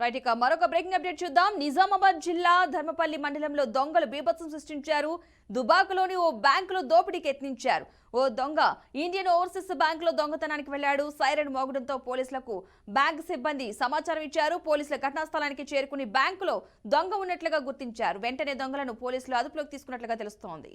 Right ఇక మరొక breaking update చూద్దాం. నిజామాబాద్ జిల్లా ధర్మపల్లి మండలంలో దొంగలు బీభత్సం సృష్టించారు. దుబాకులోని ఓ బ్యాంకులో దోపిడీకి యత్నించారు. ఓ దొంగ ఇండియన్ ఓవర్సీస్ బ్యాంకులో దొంగతనానికి వెళ్లాడు. సైరన్ మోగడంతో పోలీసులకు బ్యాంక్ సిబ్బంది సమాచారం ఇచ్చారు. పోలీసుల ఘటనా స్థలానికి చేరుకుని బ్యాంకులో దొంగ ఉన్నట్లుగా గుర్తించారు. వెంటనే దొంగలను పోలీసులు అదుపులోకి తీసుకున్నట్లుగా తెలుస్తోంది.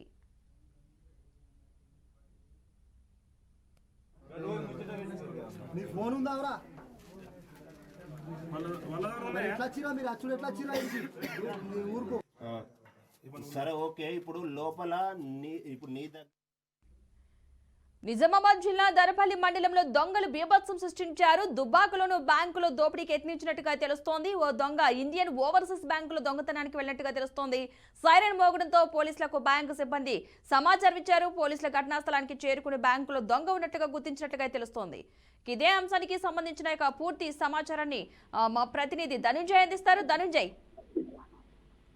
సరే ఓకే ఇప్పుడు లోపల ఇప్పుడు నీ నిజామాబాద్ జిల్లా ధరపల్లి మండలంలో దొంగలు బీభత్సం సృష్టించారు. దుబ్బాకలోను బ్యాంకులో దోపిడీకి యత్నించినట్టుగా తెలుస్తోంది. ఓ దొంగ ఇండియన్ ఓవర్సీస్ బ్యాంకులో దొంగతనానికి వెళ్లినట్టుగా తెలుస్తోంది. సైరన్ మోగడంతో పోలీసులకు బ్యాంకు సిబ్బంది సమాచారం ఇచ్చారు. పోలీసుల ఘటనా స్థలానికి చేరుకుని బ్యాంకులో దొంగ ఉన్నట్టుగా గుర్తించినట్టుగా తెలుస్తోంది. ఇదే అంశానికి సంబంధించిన పూర్తి సమాచారాన్ని మా ప్రతినిధి ధనుంజయ్ అందిస్తారు. ధనుంజయ్.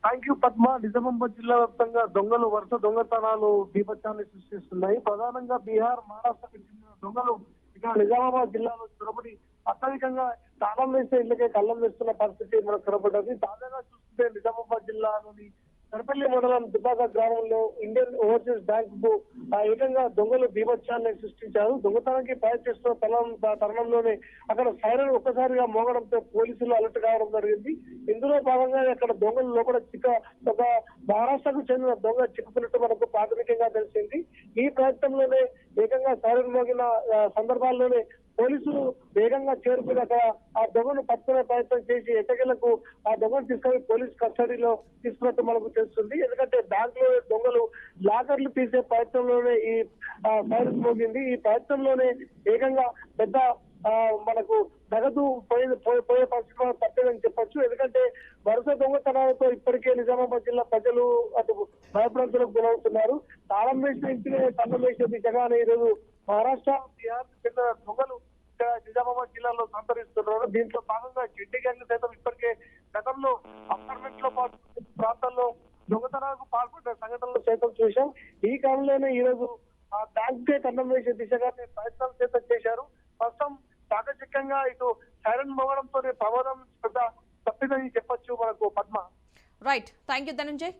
Thank you Padma. నిజామాబాద్ జిల్లా వ్యాప్తంగా దొంగలు వరుస దొంగతనాలు బీభత్సాన్ని సృష్టిస్తున్నాయి. ప్రధానంగా బీహార్, మహారాష్ట్రకు చెందిన దొంగలు ఇక్కడ నిజామాబాద్ జిల్లాలో చొరబడి అత్యధికంగా తాళం వేసే ఇళ్లకే కళ్ళం వేస్తున్న పరిస్థితి మనకు కనబడ్డది. తాజాగా చూస్తుంటే నిజామాబాద్ జిల్లాలోని సరపల్లి మండలం దుబ్బాక గ్రామంలో ఇండియన్ ఓవర్సీస్ బ్యాంక్ కు ఏకంగా దొంగలు బీభత్సాన్ని సృష్టించారు. దొంగతనానికి ప్రయత్నిస్తున్న తరుణంలోనే అక్కడ సైరన్ ఒక్కసారిగా మోగడంతో పోలీసులు అలర్ట్ కావడం జరిగింది. ఇందులో భాగంగా అక్కడ దొంగలు లోపల ఒక మహారాష్ట్రకు చెందిన దొంగ చిక్కుకున్నట్టు మనకు ప్రాథమికంగా తెలిసింది. ఈ ప్రయత్నంలోనే ఏకంగా సైరన్ మోగిన సందర్భాల్లోనే పోలీసులు వేగంగా చేరుకుని అక్కడ ఆ దొంగను పట్టుకునే ప్రయత్నం చేసి ఎట్టకేలకు ఆ దొంగను తీసుకొని పోలీస్ కస్టడీలో తీసుకున్నట్టు మనకు తెలుస్తుంది. ఎందుకంటే బ్యాంక్ లో దొంగలు లాకర్లు తీసే ప్రయత్నంలోనే ఈ సైరన్ మోగింది. ఈ ప్రయత్నంలోనే ఏకంగా పెద్ద మనకు నగదు పోయే పరిస్థితి తప్పదని చెప్పొచ్చు. ఎందుకంటే వరుస దొంగతనాలతో ఇప్పటికే నిజామాబాద్ జిల్లా ప్రజలు అటు భయప్రాంతులకు గురవుతున్నారు. తాళం వేసిన ఇంటినే తన్నం వేసే దిశగానే ఈరోజు మహారాష్ట్ర, బీహార్ చెందిన దొంగలు నిజామాబాద్ జిల్లాలో సంతరిస్తున్నారు. దీంట్లో భాగంగా జెండి గ్యాంగ్లు సైతం ఇప్పటికే గతంలో అపార్ట్మెంట్ లో పాటు ప్రాంతాల్లో దొంగతనాలకు పాల్పడ్డ సంఘటనలు సైతం చూశాం. ఈ క్రమంలోనే ఈ రోజు ఆ బ్యాంక్ కే కన్నం వేసే దిశగానే ప్రయత్నాలు సైతం చేశారు. ప్రస్తుతం చాకచక్యంగా ఇటు సైరన్ మోగడంతోనే ప్రమాదం పెద్ద తప్పిదని చెప్పొచ్చు మనకు Padma. Right, thank you Dhananjay.